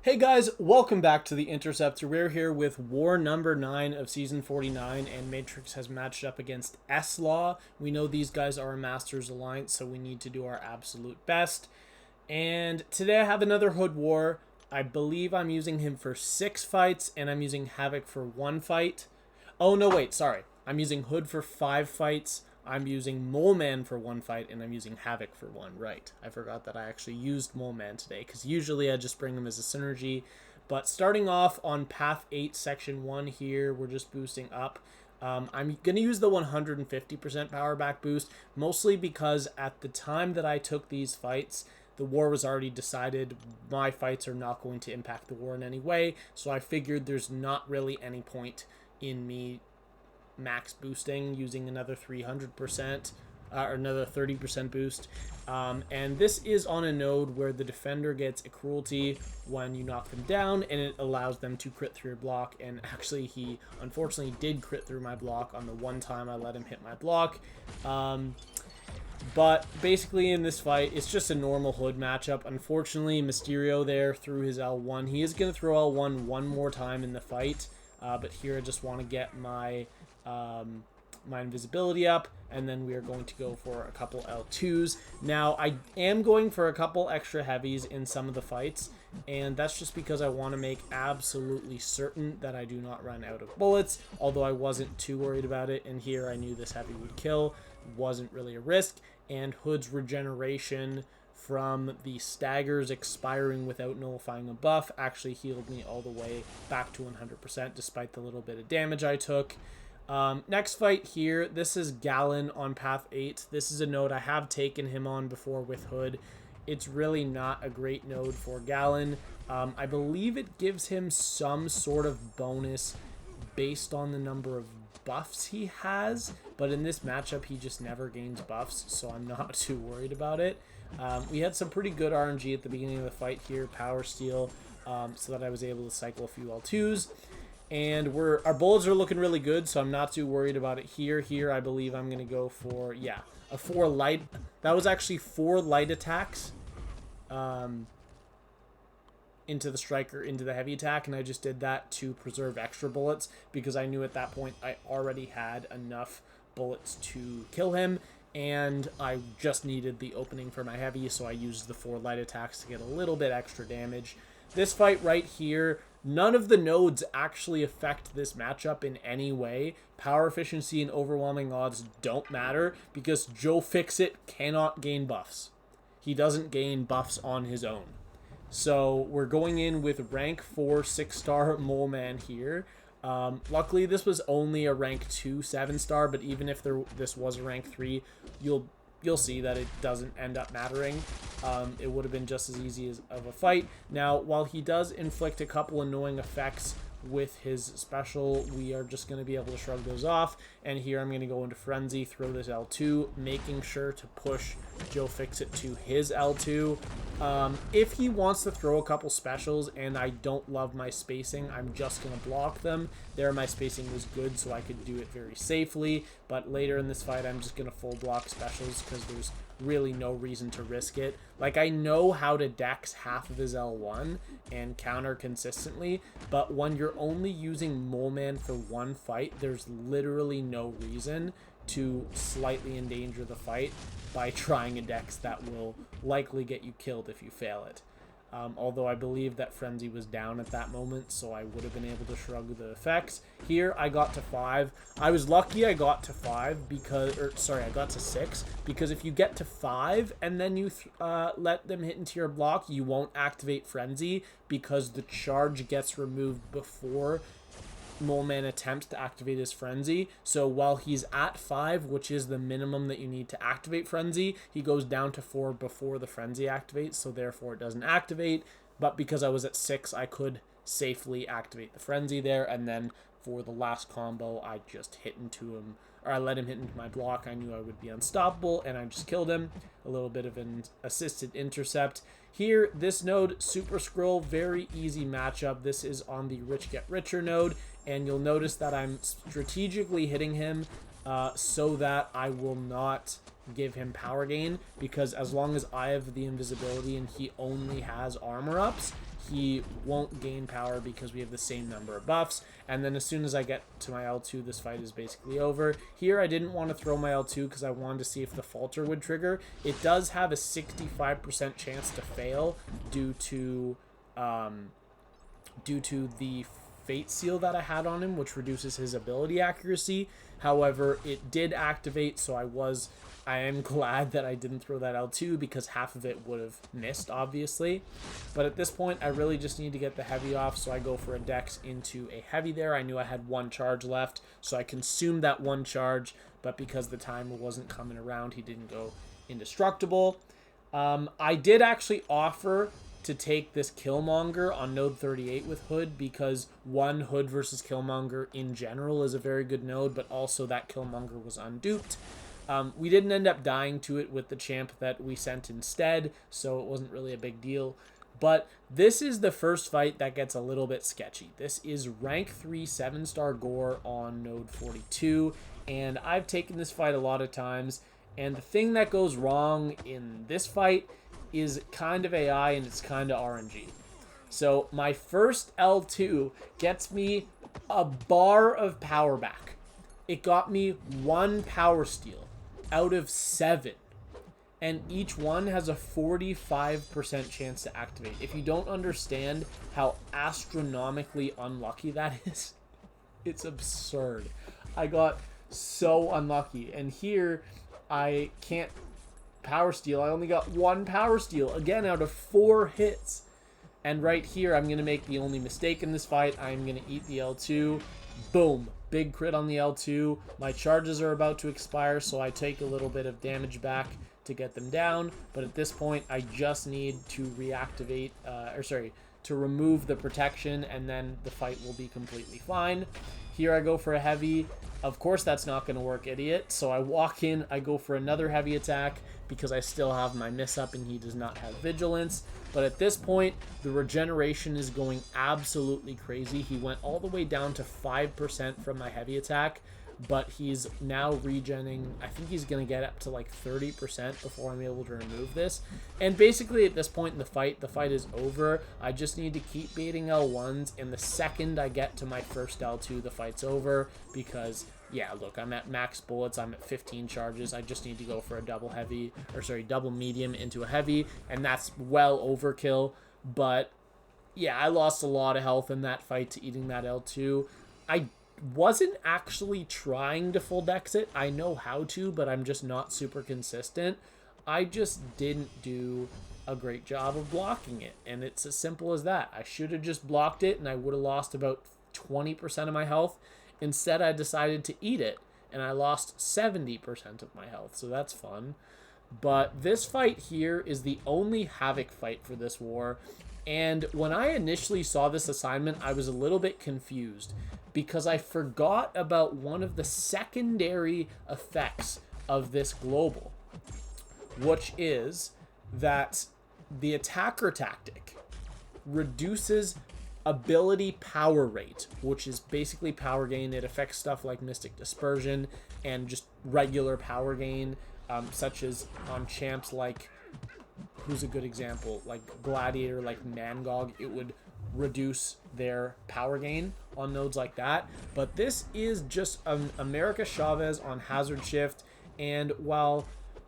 Hey guys, welcome back to the Interceptor. We're here with War number 9 of Season 49, and Matrix has matched up against S-Law. We know these guys are a Masters Alliance, so we need to do our absolute best. And today I have another Hood War. I believe I'm using him for 6 fights, and I'm using Havok for 1 fight. Oh, no, wait, sorry. I'm using Hood for 5 fights. I'm using Moleman for 1 fight, and I'm using Havok for 1. Right. I forgot that I actually used Moleman today, because usually I just bring him as a synergy. But starting off on Path 8, Section 1 here, we're just boosting up. I'm going to use the 150% power back boost, mostly because at the time that I took these fights, the war was already decided. My fights are not going to impact the war in any way, so I figured there's not really any point in me max boosting using another 300% or another 30% boost, and this is on a node where the defender gets a cruelty when you knock them down, and it allows them to crit through your block. And actually he unfortunately did crit through my block on the one time I let him hit my block. But basically in this fight, it's just a normal Hood matchup. Unfortunately, Mysterio there threw his L1. He is going to throw L1 one more time in the fight, but here I just want to get my my invisibility up, and then we are going to go for a couple L2s. Now, I am going for a couple extra heavies in some of the fights, and that's just because I want to make absolutely certain that I do not run out of bullets, although I wasn't too worried about it, and here I knew this heavy would kill. Wasn't really a risk, and Hood's regeneration from the staggers expiring without nullifying a buff actually healed me all the way back to 100% despite the little bit of damage I took. Next fight here, this is Galan on Path 8. This is a node I have taken him on before with Hood. It's really not a great node for Galan. I believe it gives him some sort of bonus based on the number of buffs he has, but in this matchup he just never gains buffs, so I'm not too worried about it. We had some pretty good RNG at the beginning of the fight here, power steal, so that I was able to cycle a few L2s. And our bullets are looking really good, so I'm not too worried about it here. Here, I believe I'm going to go for, yeah, a 4 light. That was actually 4 light attacks into the striker, into the heavy attack, and I just did that to preserve extra bullets because I knew at that point I already had enough bullets to kill him, and I just needed the opening for my heavy, so I used the 4 light attacks to get a little bit extra damage. This fight right here, none of the nodes actually affect this matchup in any way. Power efficiency and overwhelming odds don't matter because Joe Fixit cannot gain buffs. He doesn't gain buffs on his own. So we're going in with rank 4 6-star Moleman here. Luckily, this was only a rank 2 7-star, but even if this was a rank 3, you'll see that it doesn't end up mattering. It would have been just as easy of a fight. Now, while he does inflict a couple annoying effects with his special, we are just going to be able to shrug those off. And here I'm going to go into Frenzy, throw this L2, making sure to push Joe Fixit to his L2. If he wants to throw a couple specials and I don't love my spacing, I'm just going to block them. There, my spacing was good, so I could do it very safely. But later in this fight, I'm just going to full block specials because there's really no reason to risk it. Like, I know how to dex half of his L1 and counter consistently, but when you're only using Moleman for 1 fight, there's literally no reason to slightly endanger the fight by trying a dex that will likely get you killed if you fail it. Although I believe that Frenzy was down at that moment, so I would have been able to shrug the effects. Here, I got to 5. I was lucky I got to 5 because, I got to 6, because if you get to 5 and then you let them hit into your block, you won't activate Frenzy because the charge gets removed before Moleman attempts to activate his Frenzy. So while he's at 5, which is the minimum that you need to activate Frenzy, he goes down to 4 before the Frenzy activates, so therefore it doesn't activate. But because I was at 6, I could safely activate the Frenzy there, and then for the last combo, I just hit into him, or I let him hit into my block. I knew I would be unstoppable, and I just killed him. A little bit of an assisted intercept. Here, this node, Super Skrull, very easy matchup. This is on the Rich Get Richer node, and you'll notice that I'm strategically hitting him so that I will not give him power gain, because as long as I have the invisibility and he only has armor ups, he won't gain power because we have the same number of buffs. And then as soon as I get to my L2, this fight is basically over. Here I didn't want to throw my L2 because I wanted to see if the falter would trigger. It does have a 65% chance to fail due to the Fate Seal that I had on him, which reduces his ability accuracy. However, it did activate, so I am glad that I didn't throw that L2 because half of it would have missed, obviously. But at this point, I really just need to get the heavy off, so I go for a dex into a heavy there. I knew I had one charge left, so I consumed that one charge, but because the timer wasn't coming around, he didn't go indestructible. I did actually offer to take this Killmonger on node 38 with Hood, because one, Hood versus Killmonger in general is a very good node, but also that Killmonger was unduped. We didn't end up dying to it with the champ that we sent instead, so it wasn't really a big deal. But this is the first fight that gets a little bit sketchy. This is rank 3 7-star Gorr on node 42, and I've taken this fight a lot of times, and the thing that goes wrong in this fight is kind of AI and it's kind of RNG. So my first L2 gets me a bar of power back. It got me 1 power steal out of 7. And each one has a 45% chance to activate. If you don't understand how astronomically unlucky that is, it's absurd. I got so unlucky. And here, I can't power steal. I only got 1 power steal, again, out of 4 hits. And right here, I'm going to make the only mistake in this fight. I'm going to eat the L2. Boom. Big crit on the L2. My charges are about to expire, so I take a little bit of damage back to get them down. But at this point, I just need to reactivate, to remove the protection, and then the fight will be completely fine. Here I go for a heavy. Of course that's not going to work, idiot. So I walk in, I go for another heavy attack because I still have my miss up and he does not have vigilance. But at this point, the regeneration is going absolutely crazy. He went all the way down to 5% from my heavy attack, but he's now regenning. I think he's going to get up to like 30% before I'm able to remove this. And basically at this point in the fight is over. I just need to keep baiting L1s, and the second I get to my first L2, the fight's over, because, yeah, look, I'm at max bullets. I'm at 15 charges. I just need to go for a double medium into a heavy, and that's well overkill. But, yeah, I lost a lot of health in that fight to eating that L2. I wasn't actually trying to full dex it. I know how to, but I'm just not super consistent. I just didn't do a great job of blocking it, and it's as simple as that. I should have just blocked it, and I would have lost about 20% of my health. Instead, I decided to eat it, and I lost 70% of my health, so that's fun. But this fight here is the only Havok fight for this war, and when I initially saw this assignment, I was a little bit confused because I forgot about one of the secondary effects of this global, which is that the attacker tactic reduces ability power rate, which is basically power gain. It affects stuff like Mystic Dispersion and just regular power gain, such as on champs like, who's a good example, like Gladiator, like Mangog, it would reduce their power gain on nodes like that. But this is just an America Chavez on hazard shift, and while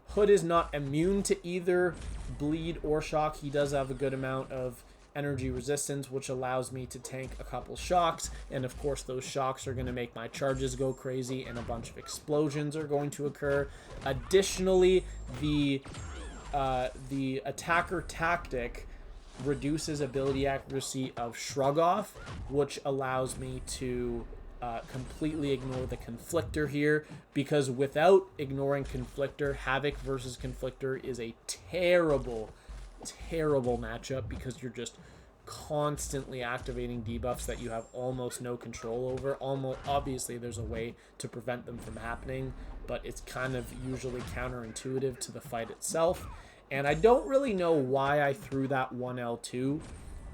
Hood is not immune to either bleed or shock, he does have a good amount of energy resistance, which allows me to tank a couple shocks, and of course those shocks are going to make my charges go crazy and a bunch of explosions are going to occur. Additionally, the attacker tactic reduces ability accuracy of Shrug Off, which allows me to completely ignore the Conflictor here, because without ignoring Conflictor, Havok versus Conflictor is a terrible matchup, because you're just constantly activating debuffs that you have almost no control over. Obviously there's a way to prevent them from happening, but it's kind of usually counterintuitive to the fight itself. And I don't really know why I threw that 1L2,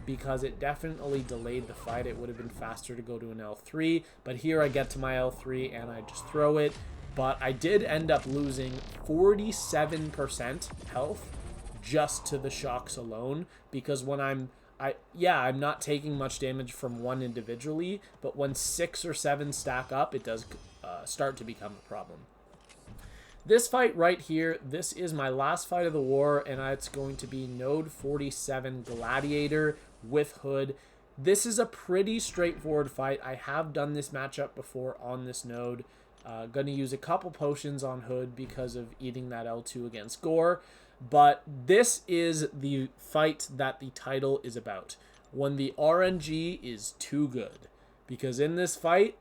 because it definitely delayed the fight. It would have been faster to go to an L3, but here I get to my L3 and I just throw it. but I did end up losing 47% health just to the shocks alone, because when I'm not taking much damage from one individually, but when 6 or 7 stack up, it does start to become a problem. This fight right here, this is my last fight of the war, and it's going to be Node 47 Gladiator with Hood. This is a pretty straightforward fight. I have done this matchup before on this node. Going to use a couple potions on Hood because of eating that L2 against Gorr. But this is the fight that the title is about. When the RNG is too good. Because in this fight...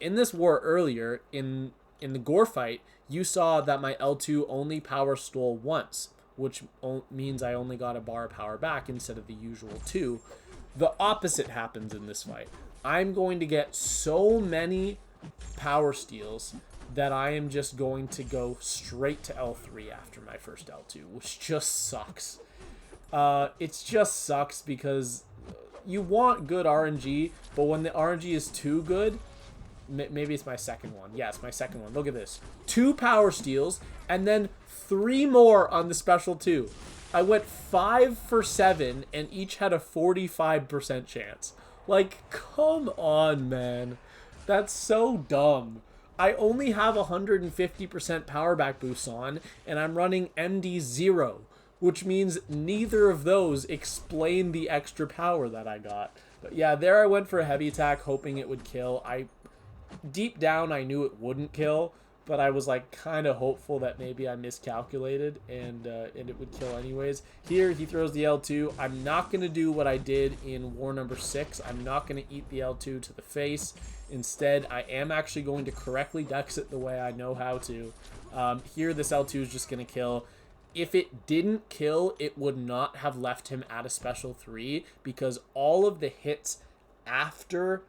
in this war earlier, in the Gorr fight, you saw that my L2 only power stole once, which means I only got a bar of power back instead of the usual 2. The opposite happens in this fight. I'm going to get so many power steals that I am just going to go straight to L3 after my first L2, which just sucks. It just sucks because you want good RNG, but when the RNG is too good, maybe it's my second one. Yeah, it's my second one. Look at this. 2 power steals, and then 3 more on the special 2. I went 5 for 7, and each had a 45% chance. Like, come on, man. That's so dumb. I only have 150% power back boosts on, and I'm running MD0, which means neither of those explain the extra power that I got. But yeah, there I went for a heavy attack, hoping it would kill. Deep down, I knew it wouldn't kill, but I was like kind of hopeful that maybe I miscalculated and it would kill anyways. Here, he throws the L2. I'm not going to do what I did in War number 6. I'm not going to eat the L2 to the face. Instead, I am actually going to correctly dex it the way I know how to. Here, this L2 is just going to kill. If it didn't kill, it would not have left him at a special 3 because all of the hits after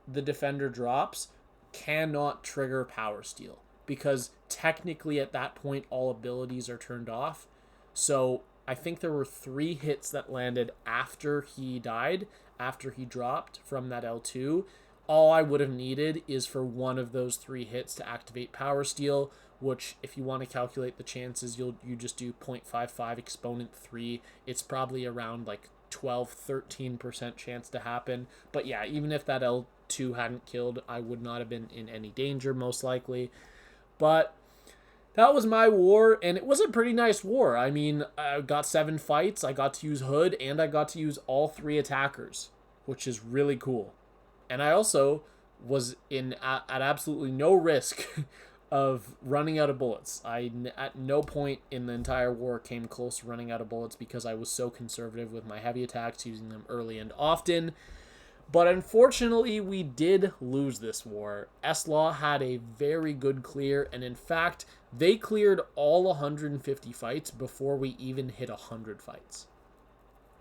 the defender drops cannot trigger power steal because technically at that point all abilities are turned off. So I think there were 3 hits that landed after he died, after he dropped from that L2. All I would have needed is for one of those 3 hits to activate power steal, which if you want to calculate the chances, you just do 0.55 exponent 3. It's probably around like 12-13% chance to happen. But yeah, even if that L2 hadn't killed, I would not have been in any danger most likely. But that was my war, and it was a pretty nice war. I mean, I got 7 fights, I got to use Hood, and I got to use all 3 attackers, which is really cool. And I also was at absolutely no risk of running out of bullets. I at no point in the entire war came close to running out of bullets because I was so conservative with my heavy attacks, using them early and often. But unfortunately, we did lose this war. S-Law had a very good clear, and in fact, they cleared all 150 fights before we even hit 100 fights.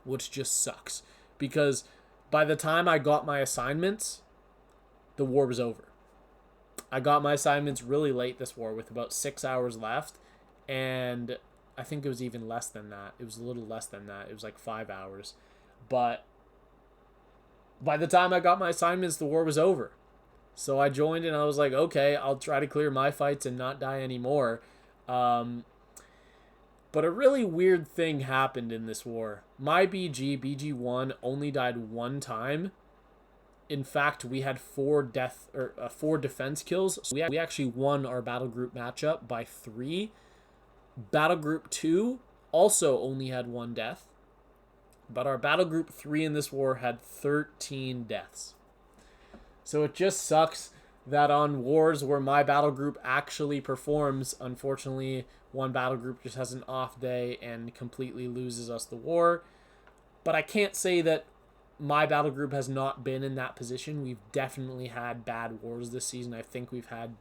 Which just sucks. Because by the time I got my assignments, the war was over. I got my assignments really late this war with about 6 hours left, and I think it was even less than that. It was a little less than that. It was like 5 hours. But by the time I got my assignments, the war was over. So I joined and I was like, okay, I'll try to clear my fights and not die anymore. But a really weird thing happened in this war. My BG1, only died 1 time. In fact, we had 4 defense kills. So we actually won our battle group matchup by 3. Battle group 2 also only had 1 death. But our battle group 3 in this war had 13 deaths. So it just sucks that on wars where my battle group actually performs, unfortunately, one battle group just has an off day and completely loses us the war. But I can't say that my battle group has not been in that position. We've definitely had bad wars this season. I think we've had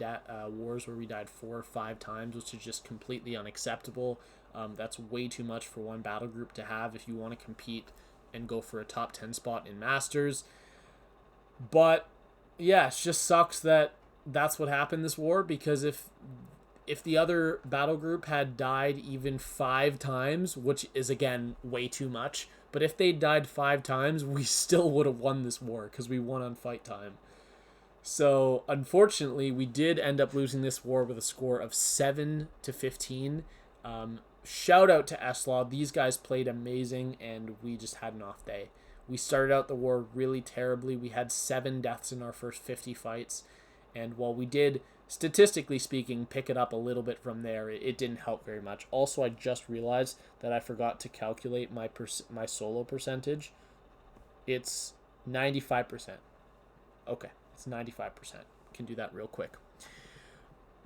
wars where we died 4 or 5 times, which is just completely unacceptable. That's way too much for one battle group to have if you want to compete and go for a top 10 spot in Masters. But yeah, it just sucks that that's what happened this war, because if the other battle group had died even 5 times, which is again way too much, but if they died 5 times, we still would have won this war because we won on fight time. So, unfortunately, we did end up losing this war with a score of 7-15. Shout out to Eslaw. These guys played amazing, and we just had an off day. We started out the war really terribly. We had 7 deaths in our first 50 fights. And while we did, statistically speaking, pick it up a little bit from there, it didn't help very much. Also, I just realized that I forgot to calculate my solo percentage. It's 95%. Okay. It's 95%. Can do that real quick.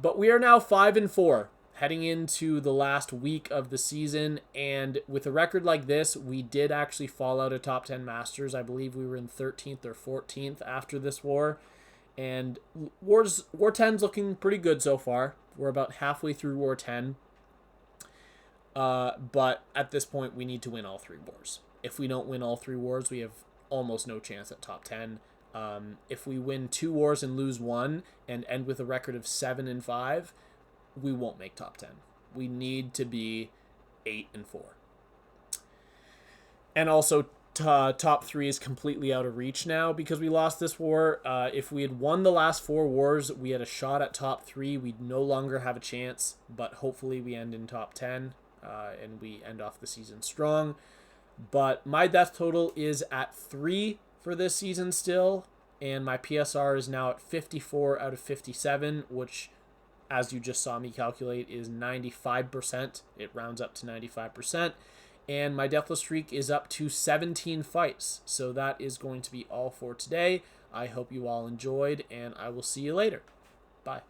But we are now 5-4, heading into the last week of the season. And with a record like this, we did actually fall out of top 10 Masters. I believe we were in 13th or 14th after this war. And War 10's looking pretty good so far. We're about halfway through War 10. But at this point, we need to win all 3 wars. If we don't win all 3 wars, we have almost no chance at top 10. If we win 2 wars and lose 1 and end with a record of 7-5, we won't make top 10. We need to be 8-4. And also, top 3 is completely out of reach now because we lost this war. If we had won the last 4 wars, we had a shot at top 3. We'd no longer have a chance, but hopefully we end in top 10 and we end off the season strong. But my death total is at 3 for this season still, and my PSR is now at 54 out of 57, which, as you just saw me calculate, is 95%. It rounds up to 95%. And my Deathless streak is up to 17 fights. So that is going to be all for today. I hope you all enjoyed, and I will see you later. Bye.